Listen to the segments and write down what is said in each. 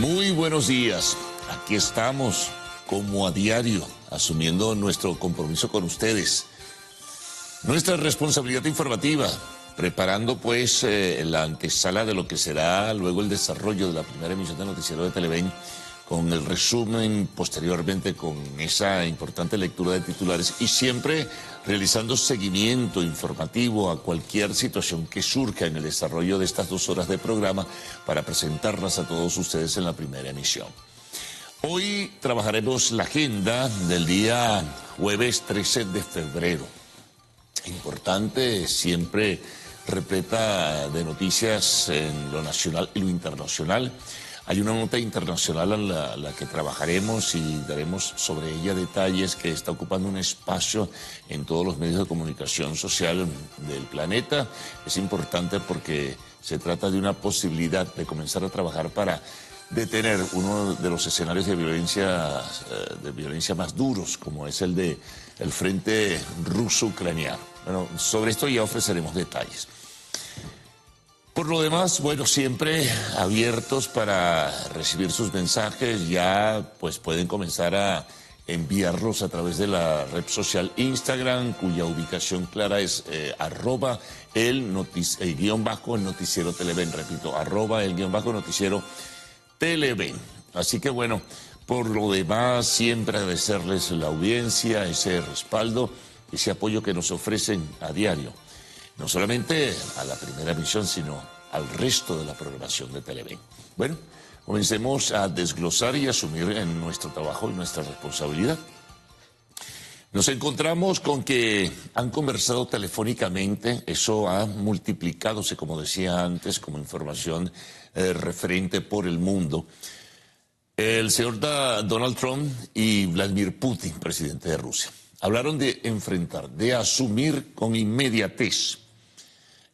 Muy buenos días. Aquí estamos, como a diario, asumiendo nuestro compromiso con ustedes. Nuestra responsabilidad informativa, preparando pues la antesala de lo que será luego el desarrollo de la primera emisión de Noticiero de Televen, con el resumen posteriormente con esa importante lectura de titulares y siempre realizando seguimiento informativo a cualquier situación que surja en el desarrollo de estas 2 horas de programa para presentarlas a todos ustedes en la primera emisión. Hoy trabajaremos la agenda del día jueves 13 de febrero. Importante, siempre repleta de noticias en lo nacional y lo internacional. Hay una nota internacional a la que trabajaremos y daremos sobre ella detalles, que está ocupando un espacio en todos los medios de comunicación social del planeta. Es importante porque se trata de una posibilidad de comenzar a trabajar para detener uno de los escenarios de violencia más duros, como es el del frente ruso-ucraniano. Bueno, sobre esto ya ofreceremos detalles. Por lo demás, bueno, siempre abiertos para recibir sus mensajes. Ya pues pueden comenzar a enviarlos a través de la red social Instagram, cuya ubicación clara es @el noticiero Televen. Repito, @el noticiero Televen. Así que bueno, por lo demás, siempre agradecerles la audiencia, ese respaldo, ese apoyo que nos ofrecen a diario. No solamente a la primera emisión, sino al resto de la programación de Televen. Bueno, comencemos a desglosar y asumir en nuestro trabajo y nuestra responsabilidad. Nos encontramos con que han conversado telefónicamente. Eso ha multiplicadose, como decía antes, como información referente por el mundo. El señor Donald Trump y Vladimir Putin, presidente de Rusia, hablaron de enfrentar, de asumir con inmediatez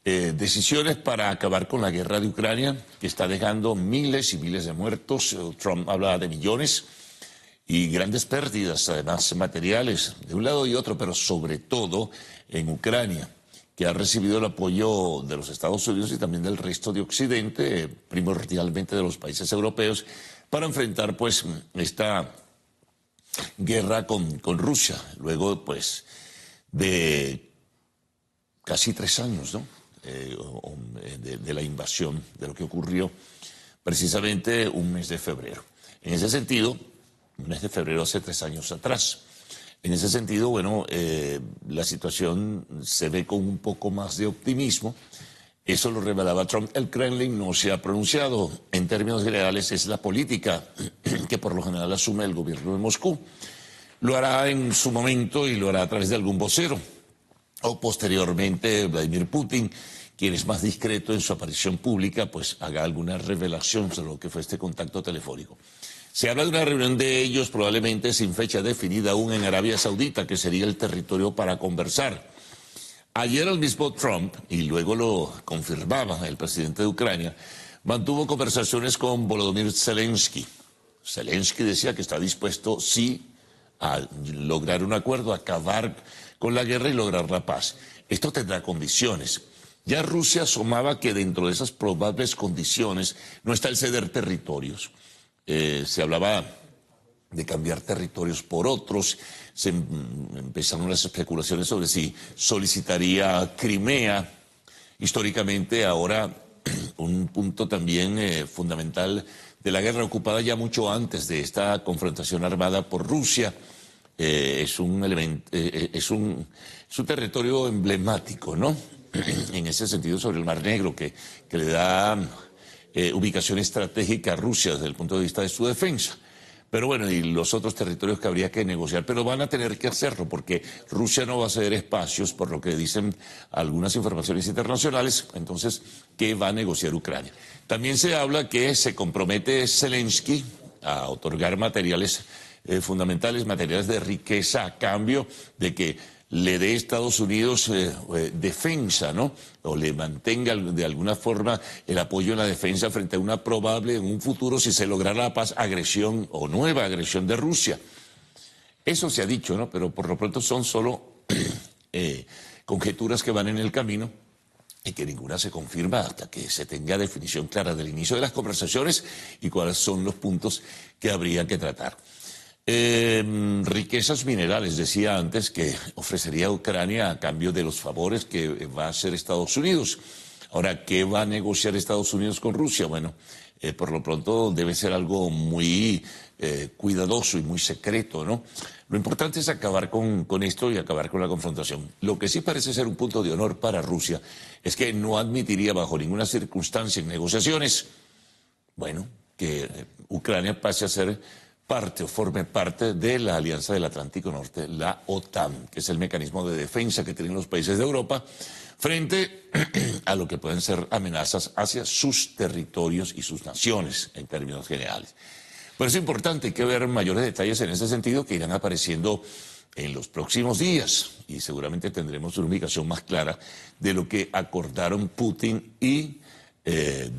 decisiones para acabar con la guerra de Ucrania, que está dejando miles y miles de muertos. Trump habla de millones y grandes pérdidas, además materiales, de un lado y otro, pero sobre todo en Ucrania, que ha recibido el apoyo de los Estados Unidos y también del resto de Occidente, primordialmente de los países europeos, para enfrentar pues esta guerra con Rusia, luego pues de casi 3 años, ¿no? De la invasión, de lo que ocurrió precisamente un mes de febrero. En ese sentido, un mes de febrero hace 3 años atrás. En ese sentido, bueno, la situación se ve con un poco más de optimismo. Eso lo revelaba Trump. El Kremlin no se ha pronunciado. En términos generales, es la política que por lo general asume el gobierno de Moscú. Lo hará en su momento y lo hará a través de algún vocero. O posteriormente Vladimir Putin, quien es más discreto en su aparición pública, pues haga alguna revelación sobre lo que fue este contacto telefónico. Se habla de una reunión de ellos probablemente sin fecha definida aún en Arabia Saudita, que sería el territorio para conversar. Ayer el mismo Trump, y luego lo confirmaba el presidente de Ucrania, mantuvo conversaciones con Volodymyr Zelensky. Zelensky decía que está dispuesto, sí, a lograr un acuerdo, a acabar con la guerra y lograr la paz. Esto tendrá condiciones. Ya Rusia asomaba que dentro de esas probables condiciones no está el ceder territorios. Se hablaba de cambiar territorios por otros, se empezaron las especulaciones sobre si solicitaría Crimea. Históricamente ahora un punto también fundamental de la guerra, ocupada ya mucho antes de esta confrontación armada por Rusia, es un territorio emblemático, ¿no? En ese sentido, sobre el Mar Negro, que le da ubicación estratégica a Rusia desde el punto de vista de su defensa. Pero bueno, y los otros territorios que habría que negociar, pero van a tener que hacerlo porque Rusia no va a ceder espacios, por lo que dicen algunas informaciones internacionales. Entonces, ¿qué va a negociar Ucrania? También se habla que se compromete Zelensky a otorgar materiales fundamentales, materiales de riqueza, a cambio de que le dé Estados Unidos defensa, ¿no? O le mantenga de alguna forma el apoyo en la defensa frente a una probable, en un futuro, si se lograra la paz, agresión o nueva agresión de Rusia. Eso se ha dicho, ¿no? Pero por lo pronto son solo conjeturas que van en el camino. y que ninguna se confirma hasta que se tenga definición clara del inicio de las conversaciones y cuáles son los puntos que habría que tratar. Riquezas minerales, decía antes, que ofrecería Ucrania a cambio de los favores que va a hacer Estados Unidos. Ahora, ¿qué va a negociar Estados Unidos con Rusia? Bueno, por lo pronto debe ser algo muy cuidadoso y muy secreto, ¿no? Lo importante es acabar con esto y acabar con la confrontación. Lo que sí parece ser un punto de honor para Rusia es que no admitiría bajo ninguna circunstancia en negociaciones, bueno, que Ucrania pase a ser parte o forme parte de la Alianza del Atlántico Norte, la OTAN, que es el mecanismo de defensa que tienen los países de Europa frente a lo que pueden ser amenazas hacia sus territorios y sus naciones en términos generales. Pero es importante, hay que ver mayores detalles en ese sentido que irán apareciendo en los próximos días y seguramente tendremos una ubicación más clara de lo que acordaron Putin y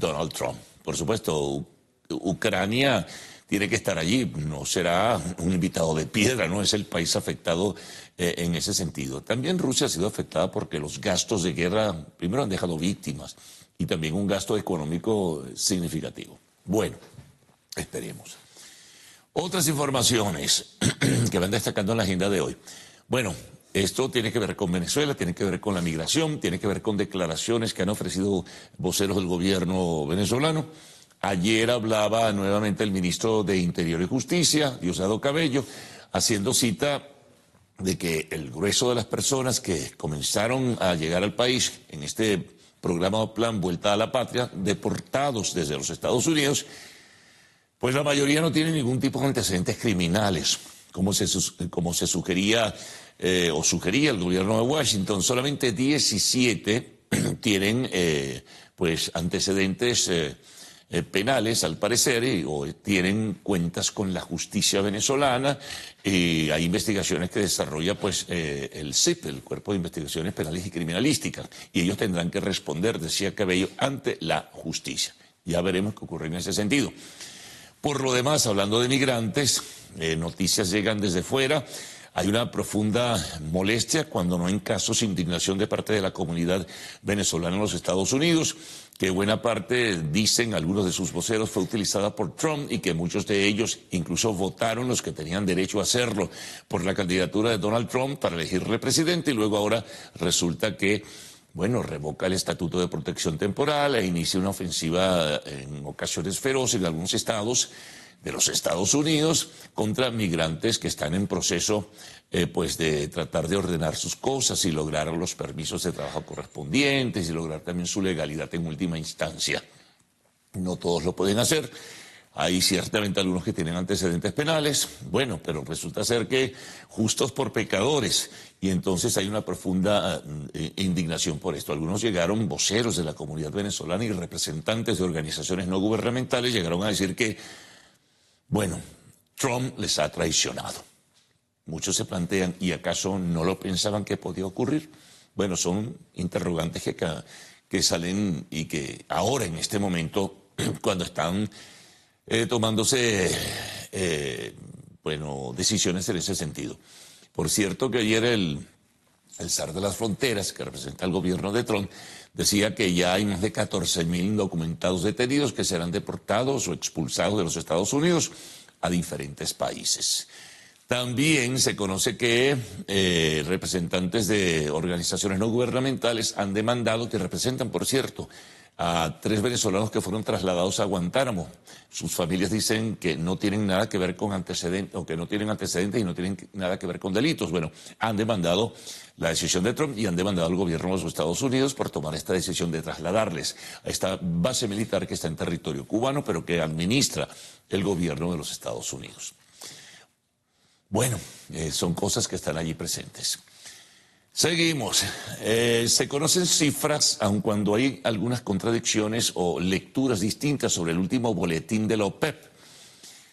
Donald Trump. Por supuesto, Ucrania tiene que estar allí, no será un invitado de piedra, no es el país afectado en ese sentido. También Rusia ha sido afectada porque los gastos de guerra primero han dejado víctimas y también un gasto económico significativo. Bueno, esperemos. Otras informaciones que van destacando en la agenda de hoy. Bueno, esto tiene que ver con Venezuela, tiene que ver con la migración, tiene que ver con declaraciones que han ofrecido voceros del gobierno venezolano. Ayer hablaba nuevamente el ministro de Interior y Justicia, Diosdado Cabello, haciendo cita de que el grueso de las personas que comenzaron a llegar al país en este programa o plan Vuelta a la Patria, deportados desde los Estados Unidos, pues la mayoría no tiene ningún tipo de antecedentes criminales, como se sugería o sugería el gobierno de Washington. Solamente 17 tienen pues antecedentes penales, al parecer, o tienen cuentas con la justicia venezolana. Hay investigaciones que desarrolla pues el CIP, el Cuerpo de Investigaciones Penales y Criminalísticas, y ellos tendrán que responder, decía Cabello, ante la justicia. Ya veremos qué ocurre en ese sentido. Por lo demás, hablando de migrantes, noticias llegan desde fuera. Hay una profunda molestia, cuando no en casos, indignación de parte de la comunidad venezolana en los Estados Unidos, que buena parte, dicen algunos de sus voceros, fue utilizada por Trump y que muchos de ellos incluso votaron, los que tenían derecho a hacerlo, por la candidatura de Donald Trump para elegirle presidente, y luego ahora resulta que, bueno, revoca el Estatuto de Protección Temporal e inicia una ofensiva en ocasiones feroz en algunos estados de los Estados Unidos contra migrantes que están en proceso pues de tratar de ordenar sus cosas y lograr los permisos de trabajo correspondientes y lograr también su legalidad en última instancia. No todos lo pueden hacer. Hay ciertamente algunos que tienen antecedentes penales, bueno, pero resulta ser que justos por pecadores, y entonces hay una profunda indignación por esto. Algunos llegaron, voceros de la comunidad venezolana y representantes de organizaciones no gubernamentales, llegaron a decir que, bueno, Trump les ha traicionado. Muchos se plantean, ¿y acaso no lo pensaban que podía ocurrir? Bueno, son interrogantes que salen y que ahora, en este momento, cuando están tomándose bueno, decisiones en ese sentido. Por cierto que ayer el zar de las fronteras, que representa al gobierno de Trump, decía que ya hay más de 14.000 documentados detenidos que serán deportados o expulsados de los Estados Unidos a diferentes países. También se conoce que representantes de organizaciones no gubernamentales han demandado, que representan, por cierto, a 3 venezolanos que fueron trasladados a Guantánamo. Sus familias dicen que no tienen nada que ver con antecedentes, o que no tienen antecedentes y no tienen nada que ver con delitos. Bueno, han demandado la decisión de Trump y han demandado al gobierno de los Estados Unidos por tomar esta decisión de trasladarles a esta base militar que está en territorio cubano, pero que administra el gobierno de los Estados Unidos. Bueno, son cosas que están allí presentes. Seguimos. Se conocen cifras, aun cuando hay algunas contradicciones o lecturas distintas sobre el último boletín de la OPEP.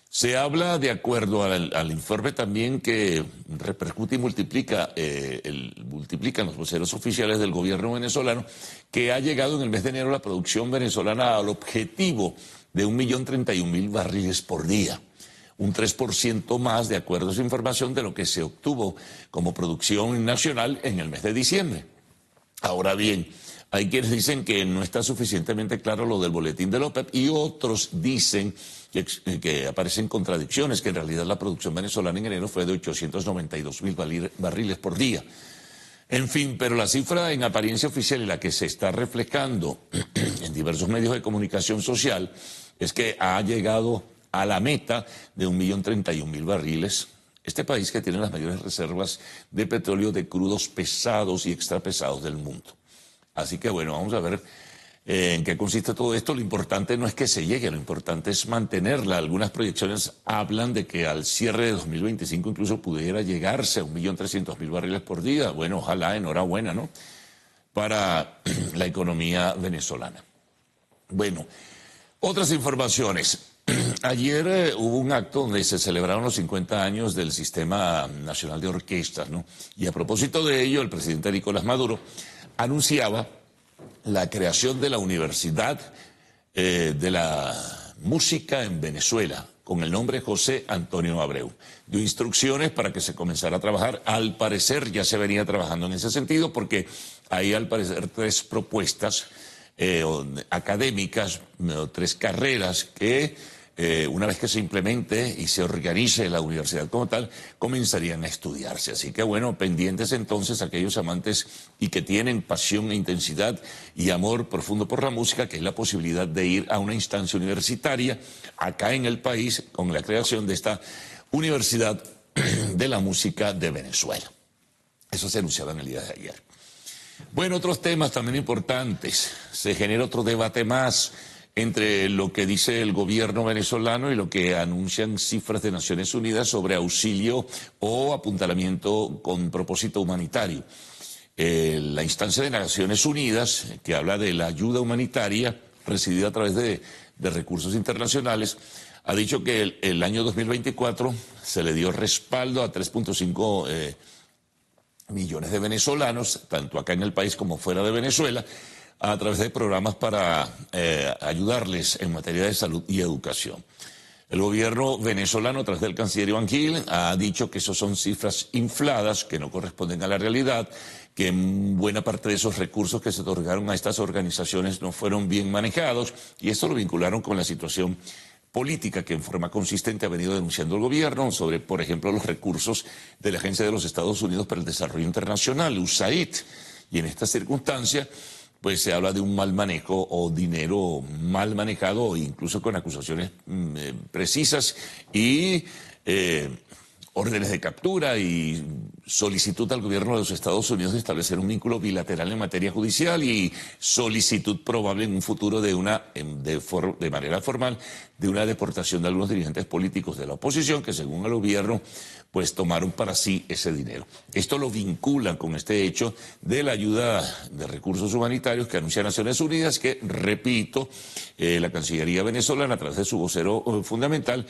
Se habla, de acuerdo al informe también que repercute y multiplican los voceros oficiales del gobierno venezolano, que ha llegado en el mes de enero la producción venezolana al objetivo de 1.031.000 barriles por día. Un 3% más, de acuerdo a esa información, de lo que se obtuvo como producción nacional en el mes de diciembre. Ahora bien, Hay quienes dicen que no está suficientemente claro lo del boletín de la OPEP y otros dicen que aparecen contradicciones, que en realidad la producción venezolana en enero fue de 892.000 barriles por día. En fin, pero la cifra en apariencia oficial y la que se está reflejando en diversos medios de comunicación social es que ha llegado a la meta de 1.031.000 barriles. Este país que tiene las mayores reservas de petróleo de crudos pesados y extrapesados del mundo. Así que bueno, vamos a ver en qué consiste todo esto. Lo importante no es que se llegue, lo importante es mantenerla. Algunas proyecciones hablan de que al cierre de 2025 incluso pudiera llegarse a 1.300.000 barriles por día. Bueno, ojalá, enhorabuena, ¿no?, para la economía venezolana. Bueno, otras informaciones. Ayer hubo un acto donde se celebraron los 50 años del Sistema Nacional de Orquestas, ¿no? Y a propósito de ello, el presidente Nicolás Maduro anunciaba la creación de la Universidad de la Música en Venezuela, con el nombre José Antonio Abreu. Dio instrucciones para que se comenzara a trabajar. Al parecer ya se venía trabajando en ese sentido, porque hay al parecer 3 propuestas académicas, 3 carreras que una vez que se implemente y se organice la universidad como tal, comenzarían a estudiarse. Así que bueno, pendientes entonces aquellos amantes y que tienen pasión e intensidad y amor profundo por la música, que es la posibilidad de ir a una instancia universitaria acá en el país con la creación de esta Universidad de la Música de Venezuela. Eso se anunciaba en el día de ayer. Bueno, otros temas también importantes. Se genera otro debate más entre lo que dice el gobierno venezolano y lo que anuncian cifras de Naciones Unidas sobre auxilio o apuntalamiento con propósito humanitario. La instancia de Naciones Unidas, que habla de la ayuda humanitaria recibida a través de recursos internacionales, ha dicho que el año 2024 se le dio respaldo a 3.5 millones de venezolanos, tanto acá en el país como fuera de Venezuela, a través de programas para ayudarles en materia de salud y educación. El gobierno venezolano, a través del canciller Iván Gil, ha dicho que esas son cifras infladas, que no corresponden a la realidad, que buena parte de esos recursos que se otorgaron a estas organizaciones no fueron bien manejados, y esto lo vincularon con la situación política que en forma consistente ha venido denunciando el gobierno sobre, por ejemplo, los recursos de la Agencia de los Estados Unidos para el Desarrollo Internacional, USAID, y en esta circunstancia pues se habla de un mal manejo o dinero mal manejado, incluso con acusaciones precisas y órdenes de captura y solicitud al gobierno de los Estados Unidos de establecer un vínculo bilateral en materia judicial y solicitud probable en un futuro de manera formal de una deportación de algunos dirigentes políticos de la oposición que, según el gobierno, pues tomaron para sí ese dinero. Esto lo vinculan con este hecho de la ayuda de recursos humanitarios que anuncia Naciones Unidas, que, repito, la Cancillería venezolana, a través de su vocero fundamental,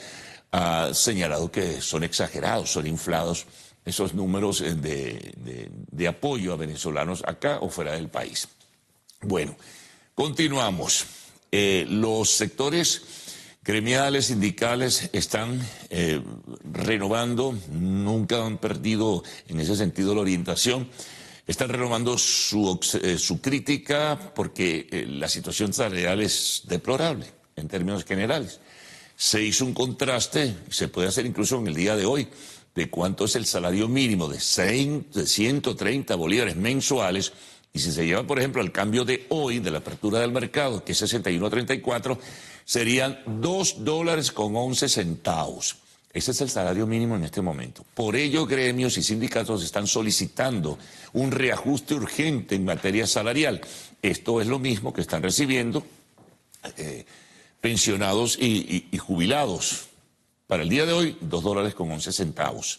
ha señalado que son exagerados, son inflados esos números de apoyo a venezolanos acá o fuera del país. Bueno, continuamos. Los sectores gremiales, sindicales están renovando, nunca han perdido en ese sentido la orientación, están renovando su crítica porque la situación salarial es deplorable en términos generales. Se hizo un contraste, se puede hacer incluso en el día de hoy, de cuánto es el salario mínimo de 130 bolívares mensuales, y si se lleva, por ejemplo, al cambio de hoy, de la apertura del mercado, que es 61.34, serían $2.11. Ese es el salario mínimo en este momento. Por ello, gremios y sindicatos están solicitando un reajuste urgente en materia salarial. Esto es lo mismo que están recibiendo pensionados y jubilados. Para el día de hoy, $2.11.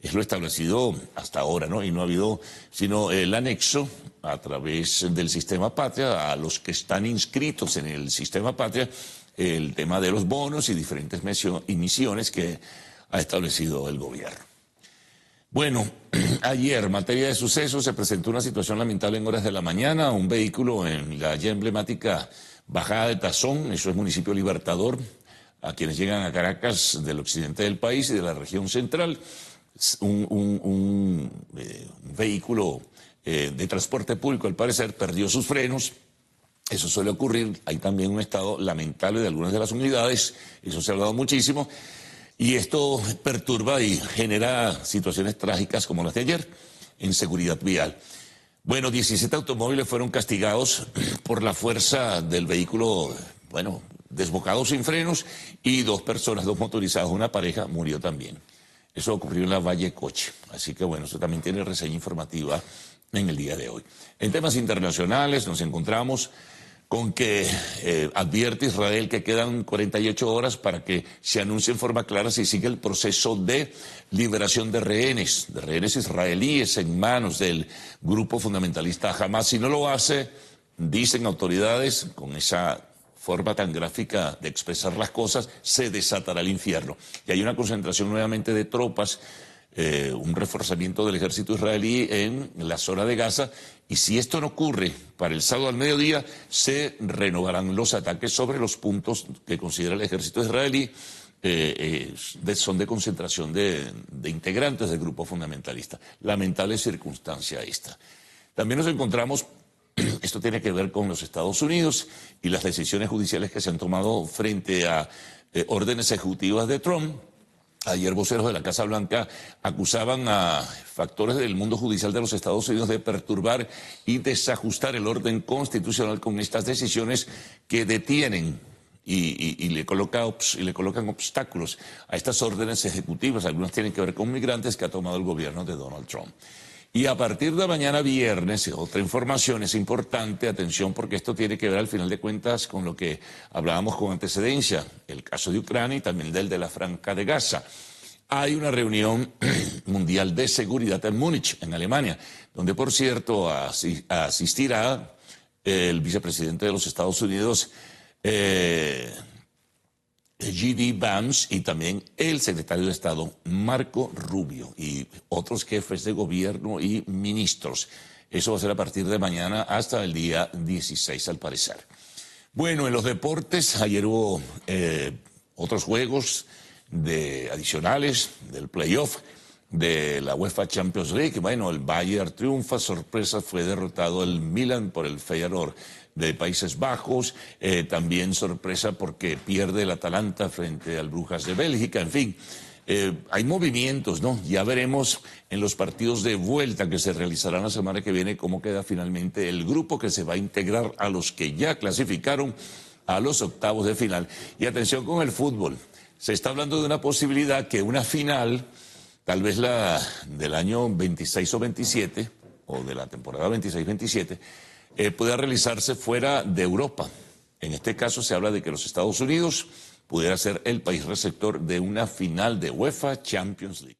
Es lo establecido hasta ahora, ¿no? Y no ha habido sino el anexo a través del Sistema Patria a los que están inscritos en el Sistema Patria, el tema de los bonos y diferentes misiones que ha establecido el gobierno. Bueno, ayer, en materia de sucesos, se presentó una situación lamentable en horas de la mañana. Un vehículo en la ya emblemática Bajada de Tazón, eso es municipio Libertador, a quienes llegan a Caracas del occidente del país y de la región central, un vehículo de transporte público, al parecer, perdió sus frenos. Eso suele ocurrir. Hay también un estado lamentable de algunas de las unidades, eso se ha hablado muchísimo, y esto perturba y genera situaciones trágicas como las de ayer en seguridad vial. Bueno, 17 automóviles fueron castigados por la fuerza del vehículo, bueno, desbocado sin frenos, y 2 personas, 2 motorizados, una pareja, murió también. Eso ocurrió en la Valle Coche, así que bueno, eso también tiene reseña informativa en el día de hoy. En temas internacionales nos encontramos con que advierte Israel que quedan 48 horas para que se anuncie en forma clara si sigue el proceso de liberación de rehenes israelíes en manos del grupo fundamentalista Hamas. Si no lo hace, dicen autoridades, con esa forma tan gráfica de expresar las cosas, se desatará el infierno. Y hay una concentración nuevamente de tropas, un reforzamiento del ejército israelí en la zona de Gaza, y si esto no ocurre para el sábado al mediodía, se renovarán los ataques sobre los puntos que considera el ejército israelí son de concentración de integrantes del grupo fundamentalista. Lamentable circunstancia esta. También nos encontramos, esto tiene que ver con los Estados Unidos y las decisiones judiciales que se han tomado frente a órdenes ejecutivas de Trump. Ayer voceros de la Casa Blanca acusaban a factores del mundo judicial de los Estados Unidos de perturbar y desajustar el orden constitucional con estas decisiones que detienen y le colocan obstáculos a estas órdenes ejecutivas. Algunas tienen que ver con migrantes que ha tomado el gobierno de Donald Trump. Y a partir de mañana viernes, otra información es importante, atención, porque esto tiene que ver al final de cuentas con lo que hablábamos con antecedencia, el caso de Ucrania y también del de la Franja de Gaza. Hay una reunión mundial de seguridad en Múnich, en Alemania, donde, por cierto, asistirá el vicepresidente de los Estados Unidos, J.D. Vance, y también el secretario de Estado, Marco Rubio, y otros jefes de gobierno y ministros. Eso va a ser a partir de mañana hasta el día 16, al parecer. Bueno, en los deportes, ayer hubo otros juegos adicionales del playoff de la UEFA Champions League. Bueno, el Bayern triunfa, sorpresa, fue derrotado el Milan por el Feyenoord de Países Bajos, también sorpresa porque pierde el Atalanta frente al Brujas de Bélgica, en fin, hay movimientos, ¿no? Ya veremos en los partidos de vuelta que se realizarán la semana que viene cómo queda finalmente el grupo que se va a integrar a los que ya clasificaron a los octavos de final. Y atención con el fútbol, se está hablando de una posibilidad que una final, tal vez la del año 26 o 27, o de la temporada 26-27, pueda realizarse fuera de Europa. En este caso se habla de que los Estados Unidos pudiera ser el país receptor de una final de UEFA Champions League.